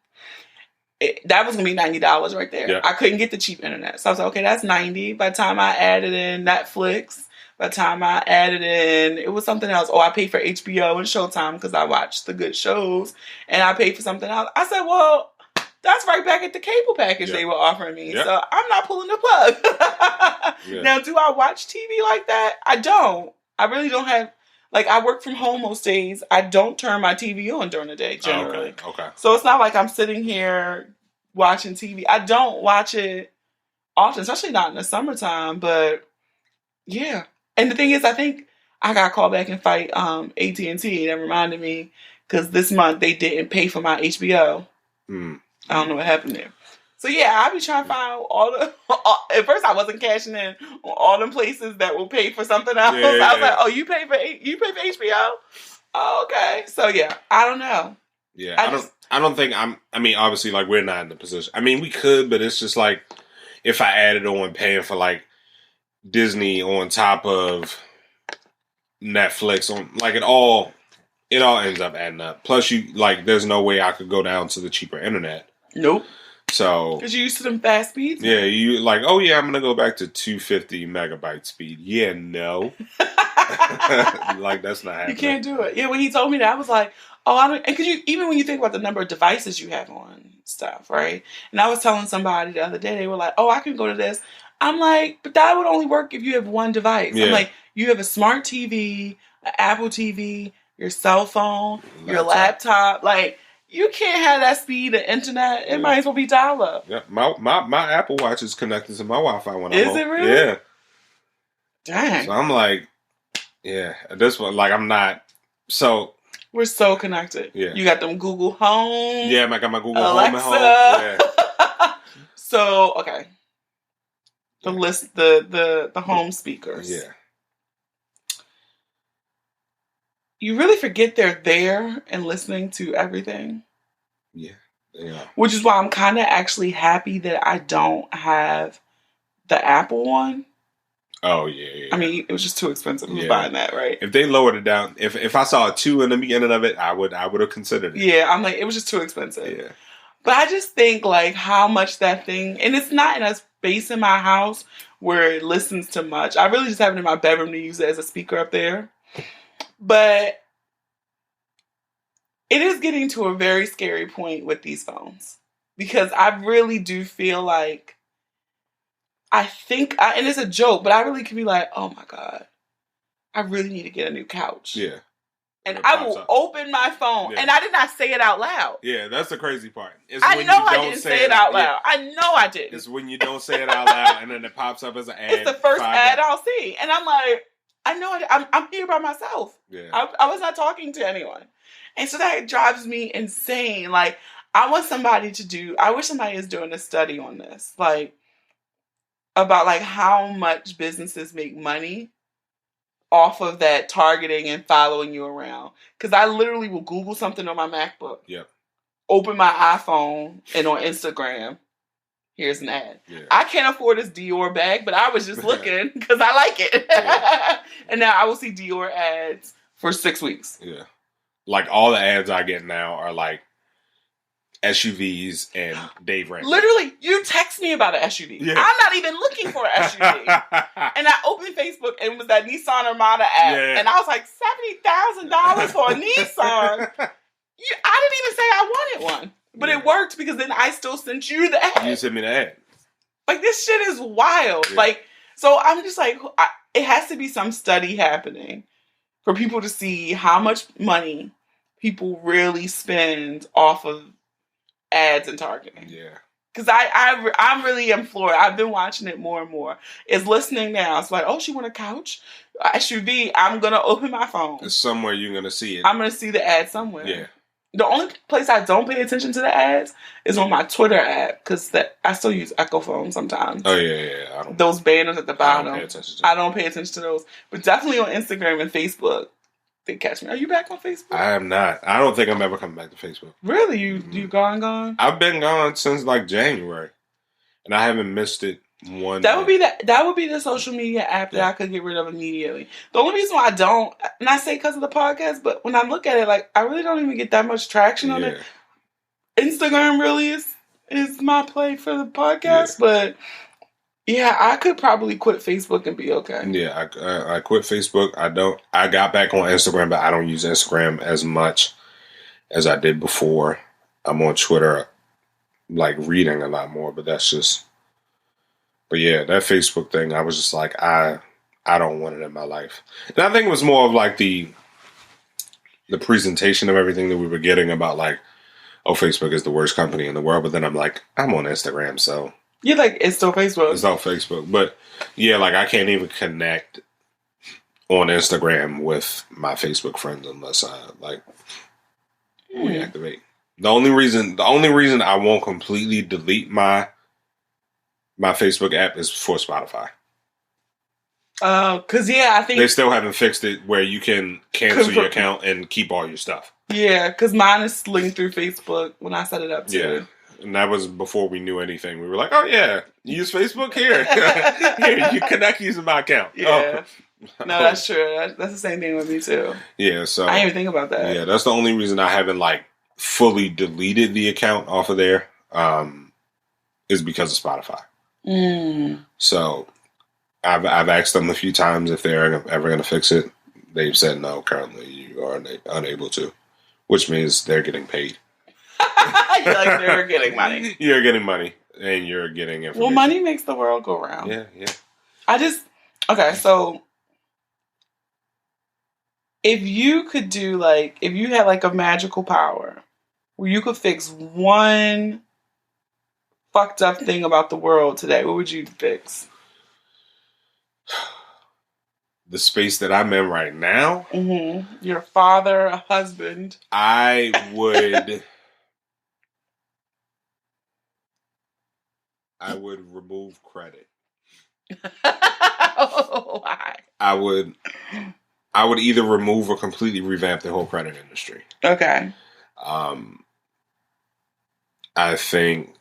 that was going to be $90 right there. Yeah. I couldn't get the cheap internet. So I was like, okay, that's $90. By the time I added in Netflix, by the time I added in, it was something else. Oh, I paid for HBO and Showtime because I watched the good shows. And I paid for something else. I said, well, that's right back at the cable package they were offering me. So I'm not pulling the plug. Now, do I watch TV like that? I don't. I really don't have... Like, I work from home most days. I don't turn my TV on during the day, generally. Okay. So it's not like I'm sitting here watching TV. I don't watch it often, especially not in the summertime. But, yeah. And the thing is, I think I got to call back and fight AT&T. That reminded me, because this month they didn't pay for my HBO. I don't know what happened there. So, yeah, I be trying to find all the... At first, I wasn't cashing in on all them places that will pay for something else. I was like, oh, you pay for HBO? Oh, okay. So, yeah, I don't know. Yeah, I don't think I mean, obviously, like, we're not in the position. I mean, we could, but it's just like, if I added on paying for, like, Disney on top of Netflix, on like, it all ends up adding up. Plus, there's no way I could go down to the cheaper internet. Nope. So, because you're used to them fast speeds? Yeah, you like, oh yeah, I'm going to go back to 250 megabyte speed. Yeah, no. Like, that's not happening. You can't do it. Yeah, when he told me that, I was like, oh, I don't, and because even when you think about the number of devices you have on stuff, right? And I was telling somebody the other day, they were like, oh, I can go to this. I'm like, but that would only work if you have one device. I'm like, you have a smart TV, an Apple TV, your cell phone, your laptop, like... You can't have that speed of internet. It might as well be dial-up. Yeah, my Apple Watch is connected to my Wi-Fi when I'm home. Is it really? Yeah. Dang. So I'm like, yeah, at this one, like, I'm not. So we're so connected. Yeah. You got them Google Home. Yeah, I got my Google Alexa. Home at home. Yeah. So okay. The list, the home speakers. Yeah. You really forget they're there and listening to everything. Yeah. Which is why I'm kind of actually happy that I don't have the Apple one. Oh, yeah. I mean, it was just too expensive to buying that, right? If they lowered it down, if I saw a 2 in the beginning of it, I would have considered it. Yeah, I'm like, it was just too expensive. Yeah. But I just think, like, how much that thing... And it's not in a space in my house where it listens to much. I really just have it in my bedroom to use it as a speaker up there. But it is getting to a very scary point with these phones. Because I really do feel like... I think... and it's a joke, but I really could be like, oh my God. I really need to get a new couch. Yeah. And I will open my phone. Yeah. And I did not say it out loud. Yeah, that's the crazy part. I know I didn't say it out loud. Yeah. I know I didn't. It's when you don't say it out loud and then it pops up as an ad. It's the first ad I'll see. And I'm like, I know I'm here by myself. Yeah. I was not talking to anyone. And so that drives me insane. Like, I wish somebody is doing a study on this. Like, about like how much businesses make money off of that targeting and following you around. Because I literally will Google something on my MacBook. Yep. Open my iPhone and on Instagram, here's an ad. Yeah. I can't afford this Dior bag, but I was just looking because I like it. Yeah. And now I will see Dior ads for 6 weeks. Yeah. Like all the ads I get now are like SUVs and Dave Ramsey. Literally, you text me about an SUV. Yeah. I'm not even looking for an SUV. And I opened Facebook and it was that Nissan Armada ad. Yeah. And I was like, $70,000 for a Nissan. I didn't even say I wanted one. But it worked because then I still sent you the ad. You sent me the ad. Like, this shit is wild. Yeah. Like, so I'm just like, it has to be some study happening for people to see how much money people really spend off of ads and targeting. Yeah. Because I'm really in Florida. I've been watching it more and more. It's listening now. It's like, oh, she want a couch? SUV. I'm going to open my phone. It's somewhere you're going to see it. I'm going to see the ad somewhere. Yeah. The only place I don't pay attention to the ads is on my Twitter app. Because I still use Echo Phone sometimes. Oh, yeah. Those banners at the bottom. I don't pay attention to those. But definitely on Instagram and Facebook. They catch me. Are you back on Facebook? I am not. I don't think I'm ever coming back to Facebook. Really? You gone? I've been gone since like January. And I haven't missed it one. That would be the social media app that I could get rid of immediately. The only reason why I don't, and I say because of the podcast, but when I look at it, like I really don't even get that much traction on it. Instagram really is my play for the podcast, but yeah, I could probably quit Facebook and be okay. Yeah, I quit Facebook. I got back on Instagram, but I don't use Instagram as much as I did before. I'm on Twitter, like reading a lot more, but that's just. But yeah, that Facebook thing, I was just like, I don't want it in my life. And I think it was more of like the presentation of everything that we were getting about like, oh, Facebook is the worst company in the world. But then I'm like, I'm on Instagram, so. You're like, it's still Facebook. It's still Facebook. But yeah, like I can't even connect on Instagram with my Facebook friends unless I like reactivate. The only reason I won't completely delete my Facebook app is for Spotify. Because I think they still haven't fixed it where you can cancel your account and keep all your stuff. Yeah, because mine is linked through Facebook when I set it up too. Yeah, and that was before we knew anything. We were like, oh yeah, you use Facebook here. Here, you connect using my account. Yeah. Oh. No, that's true. That's the same thing with me too. Yeah, so I didn't even think about that. Yeah, that's the only reason I haven't like fully deleted the account off of there. Is because of Spotify. So I've asked them a few times if they're ever going to fix it. They've said no. Currently, you are unable to, which means they're getting paid. You're like, they're getting money. You're getting money, and you're getting information. Well, money makes the world go round. Yeah. Okay. So if you could do like, if you had like a magical power where you could fix one fucked up thing about the world today, what would you fix? The space that I'm in right now? Mm-hmm. Your father, a husband. I would remove credit. Why? I would either remove or completely revamp the whole credit industry. Okay. I think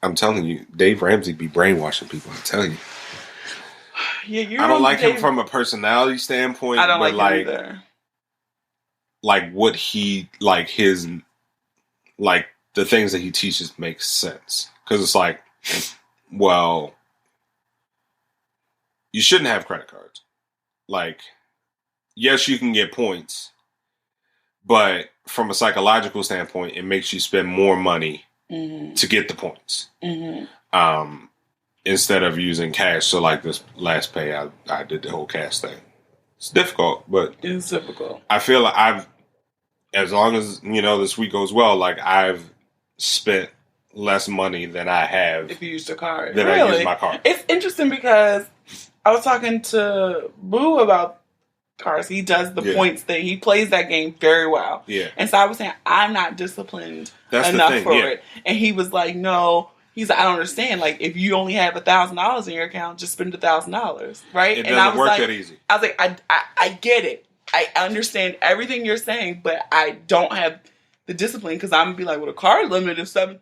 I'm telling you, Dave Ramsey be brainwashing people. I'm telling you. Yeah, I don't like him from a personality standpoint. I don't like him either. Like what he like his like the things that he teaches makes sense because it's like, well, you shouldn't have credit cards. Like, yes, you can get points, but from a psychological standpoint, it makes you spend more money to get the points. Instead of using cash. So like this last pay, I did the whole cash thing. It's difficult, but it's difficult. I feel like as long as, this week goes well, like I've spent less money than I have. If you used a card. Than I use my card. It's interesting because I was talking to Boo about cards. He does the points thing. He plays that game very well. Yeah. And so I was saying, I'm not disciplined enough for it. And he was like, no. He's like, I don't understand. Like, if you only have $1,000 in your account, just spend $1,000, right? It doesn't work that easy. I was like, I get it. I understand everything you're saying, but I don't have the discipline because I'm gonna be like, with a card limit of $7,000,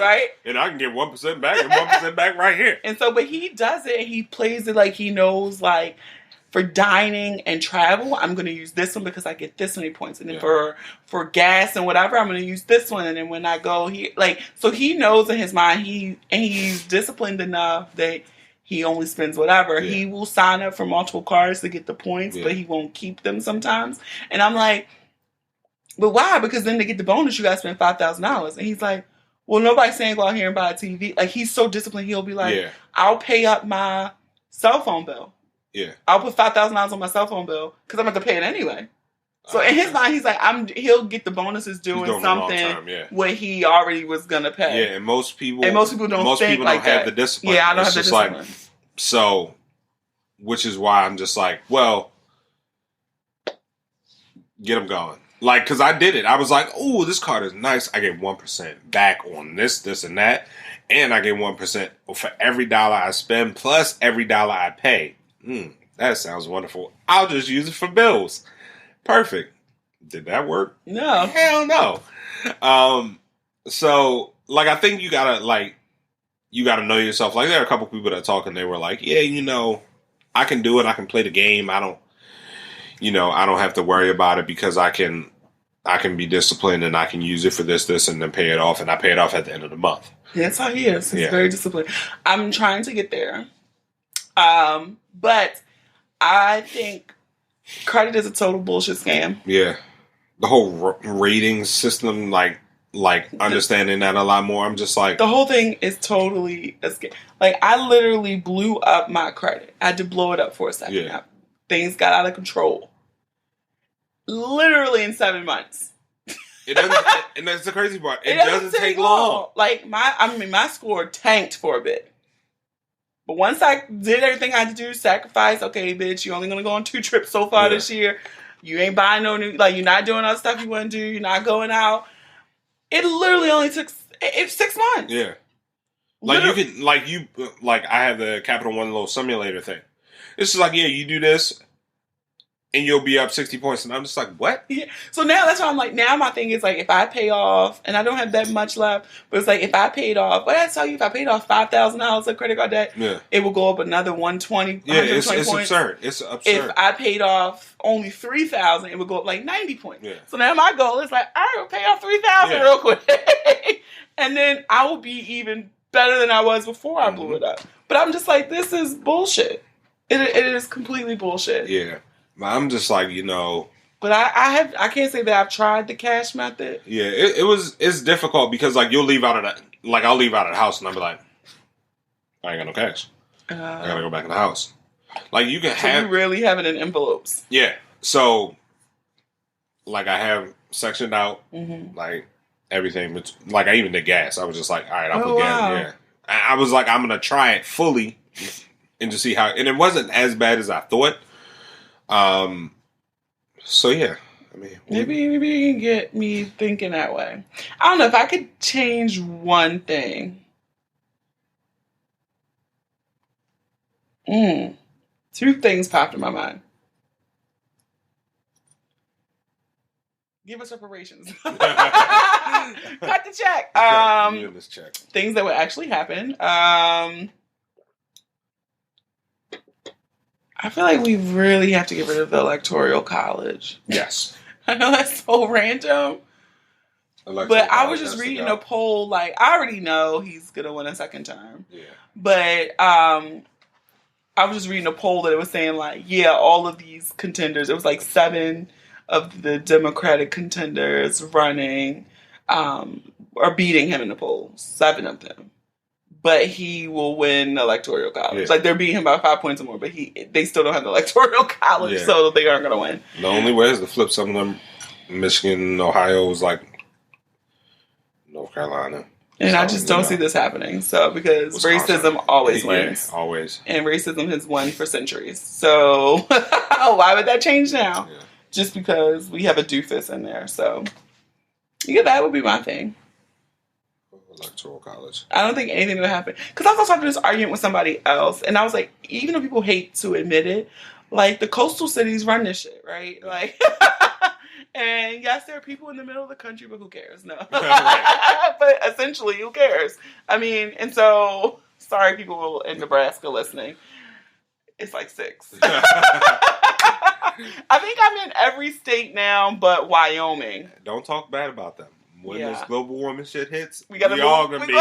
right? And I can get 1% back and 1% back right here. And so, but he does it. And he plays it like he knows, like. For dining and travel, I'm going to use this one because I get this many points. And then for gas and whatever, I'm going to use this one. And then when I go here, so he knows in his mind, he's disciplined enough that he only spends whatever. Yeah. He will sign up for multiple cards to get the points, but he won't keep them sometimes. And I'm like, but why? Because then to get the bonus, you got to spend $5,000. And he's like, well, nobody's saying go out here and buy a TV. Like, he's so disciplined. He'll be like, I'll pay up my cell phone bill. Yeah, I'll put $5,000 on my cell phone bill because I'm going to pay it anyway. So in his mind, he's like, he'll get the bonuses doing something what he already was going to pay. Yeah, and most people don't have the discipline. Yeah, I don't have the discipline. So, which is why I'm just like, well, get them going. Like, because I did it. I was like, oh, this card is nice. I get 1% back on this, and that. And I get 1% for every dollar I spend plus every dollar I pay. That sounds wonderful. I'll just use it for bills. Perfect. Did that work? No. Hell no. So, like, I think you gotta, like, you got to know yourself. Like, there are a couple people that talk and they were like, yeah, you know, I can do it. I can play the game. I don't have to worry about it because I can be disciplined and I can use it for this, and then pay it off. And I pay it off at the end of the month. Yeah, that's how he is. He's very disciplined. I'm trying to get there. But I think credit is a total bullshit scam. Yeah. The whole rating system, like understanding that a lot more. I'm just like, the whole thing is totally a scam. Like, I literally blew up my credit. I had to blow it up for a second. Yeah. Things got out of control. Literally in 7 months. It doesn't, and that's the crazy part. It doesn't take long. Like, my score tanked for a bit. But once I did everything I had to do, sacrifice, okay, bitch, you're only going to go on 2 trips so far this year. You ain't buying no new, like, you're not doing all the stuff you want to do. You're not going out. It literally only took 6 months. Yeah. Like, I have the Capital One little simulator thing. It's just like, yeah, you do this, and you'll be up 60 points. And I'm just like, what? Yeah. So now that's why I'm like, now my thing is like, if I pay off, and I don't have that much left, but it's like, if I paid off, what did I tell you? If I paid off $5,000 of credit card debt, it will go up another 120. Yeah, it's absurd. It's absurd. If I paid off only $3,000, it would go up like 90 points. Yeah. So now my goal is like, all right, we'll pay off $3,000 real quick. And then I will be even better than I was before I blew it up. But I'm just like, this is bullshit. It is completely bullshit. Yeah. I'm just like, you know. But I can't say that I've tried the cash method. Yeah, it's difficult because like I'll leave out of the house and I'll be like, I ain't got no cash. I gotta go back in the house. Like you really have it in envelopes. Yeah. So like I have sectioned out like everything, but like I even did gas. I was just like, all right, I'll put gas. Yeah. I was like, I'm gonna try it fully and just see how. And it wasn't as bad as I thought. So yeah, I mean, maybe you can get me thinking that way. I don't know if I could change one thing. 2 things popped in my mind. Give us reparations. Cut the check. Give this check. Things that would actually happen. I feel like we really have to get rid of the Electoral College. Yes. I know that's so random. But I was just reading a poll, like, I already know he's going to win a second term. Yeah. But I was just reading a poll that it was saying, like, yeah, all of these contenders, it was like 7 of the Democratic contenders running are beating him in the polls. 7 of them. But he will win the Electoral College. Yeah. Like, they're beating him by 5 points or more, but they still don't have the Electoral College, so they aren't going to win. The only way is to flip some of them. Michigan, Ohio was like North Carolina. And I just don't see this happening. So, because racism always wins. Yeah, always. And racism has won for centuries. So, why would that change now? Yeah. Just because we have a doofus in there. So, yeah, that would be my thing. Electoral College. I don't think anything will happen. Because I was also having this argument with somebody else, and I was like, even though people hate to admit it, like, the coastal cities run this shit, right? Like, and yes, there are people in the middle of the country, but who cares? No. But essentially, who cares? I mean, and so, sorry people in Nebraska listening. It's like 6. I think I'm in every state now but Wyoming. Don't talk bad about them. When this global warming shit hits, we all gonna be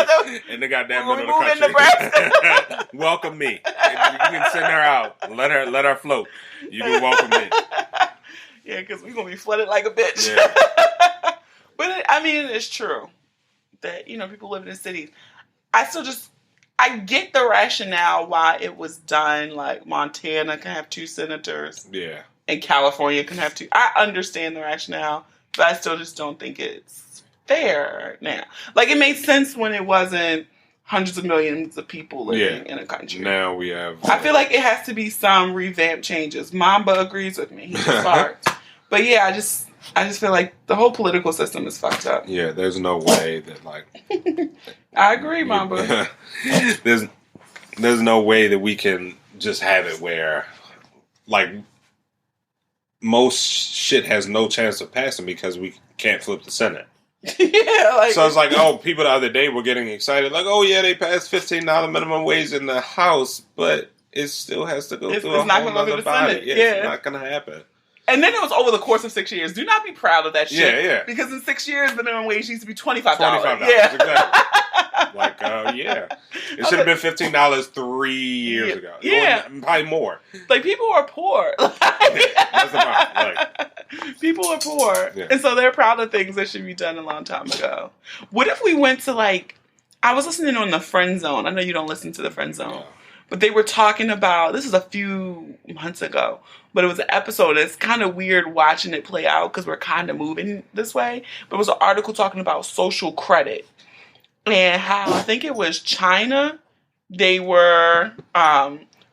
in the goddamn middle of the country. Welcome me. You can send her out. Let her float. You can welcome me. Yeah, because we're gonna be flooded like a bitch. Yeah. But I mean, it's true that people live in cities. I get the rationale why it was done. Like, Montana can have 2 senators. Yeah. And California can have 2. I understand the rationale, but I still just don't think it's fair now. Like, it made sense when it wasn't hundreds of millions of people living in a country. Now we have. I feel like it has to be some revamped changes. Mamba agrees with me. He just barked. But yeah, I just feel like the whole political system is fucked up. Yeah, there's no way that, like. I agree, Mamba. There's no way that we can just have it where, like, most shit has no chance of passing because we can't flip the Senate. Yeah, like so it's like, oh, people the other day were getting excited, like, oh yeah, they passed $15 minimum wage in the House, but it still has to go through a whole other body. Yeah, it's not gonna happen. And then it was over the course of 6 years. Do not be proud of that shit. Yeah, yeah. Because in 6 years, the minimum wage needs to be $25. $25, yeah. Exactly. Like, yeah. It should have been $15 3 years ago. Yeah. Or probably more. Like, people are poor. That's the problem. Like, people are poor. Yeah. And so they're proud of things that should be done a long time ago. What if we went to, like, I was listening on the Friend Zone. I know you don't listen to the Friend Zone. Yeah. But they were talking about, this is a few months ago, but it was an episode. It's kind of weird watching it play out because we're kind of moving this way. But it was an article talking about social credit and how I think it was China. They were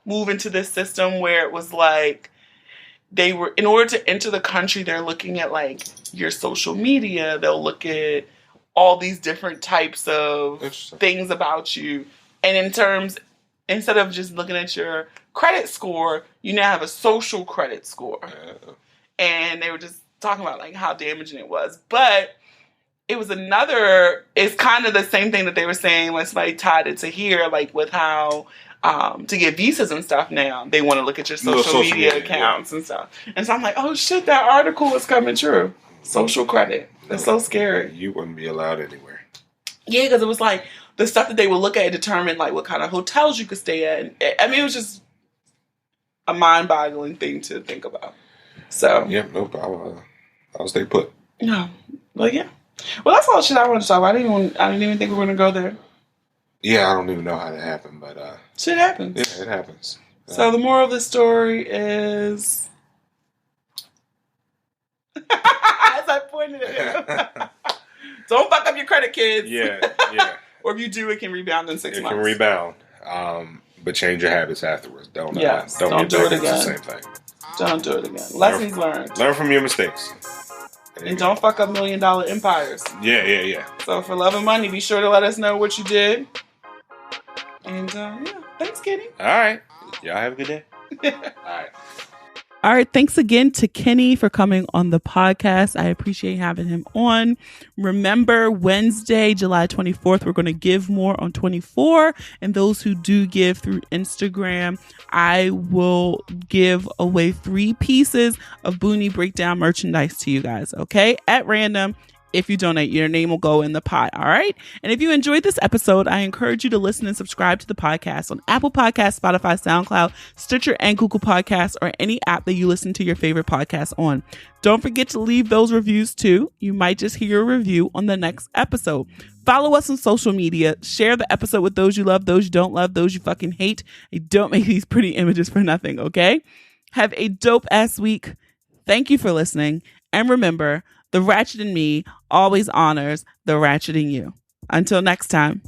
moving to this system where it was like they were, in order to enter the country, they're looking at like your social media. They'll look at all these different types of things about you. And in terms, instead of just looking at your credit score, you now have a social credit score. And they were just talking about like how damaging it was. But it was it's kind of the same thing that they were saying when somebody tied it to here, like with how to get visas and stuff now, they want to look at your social media accounts and stuff. And so I'm like, oh shit, that article was coming true. Social credit. That's so scary. You wouldn't be allowed anywhere. Yeah, because it was like, the stuff that they would look at determined like what kind of hotels you could stay at. And, I mean, it was just a mind-boggling thing to think about. So yeah, no problem. I'll stay put. No, but yeah. Well, that's all the shit I wanted to talk about. I didn't even think we were gonna go there. Yeah, I don't even know how that happened, but shit happens. Yeah, it happens. So the moral of the story is, as I pointed at him, don't fuck up your credit, kids. Yeah. Or if you do, it can rebound in 6 months. It can rebound, but change your habits afterwards. Don't do it again. The same thing. Don't do it again. Lessons learned. Learn from your mistakes. And don't fuck up $1 million empires. Yeah. So for love and money, be sure to let us know what you did. And thanks, Kenny. All right. Y'all have a good day. All right. Thanks again to Kenny for coming on the podcast. I appreciate having him on. Remember, Wednesday, July 24th, we're going to give more on 24. And those who do give through Instagram, I will give away 3 pieces of Boonie Breakdown merchandise to you guys. Okay. At random. If you donate, your name will go in the pot. All right. And if you enjoyed this episode, I encourage you to listen and subscribe to the podcast on Apple Podcasts, Spotify, SoundCloud, Stitcher, and Google Podcasts, or any app that you listen to your favorite podcasts on. Don't forget to leave those reviews too. You might just hear a review on the next episode. Follow us on social media. Share the episode with those you love, those you don't love, those you fucking hate. I don't make these pretty images for nothing. Okay. Have a dope ass week. Thank you for listening. And remember, the ratchet in me always honors the ratchet in you. Until next time.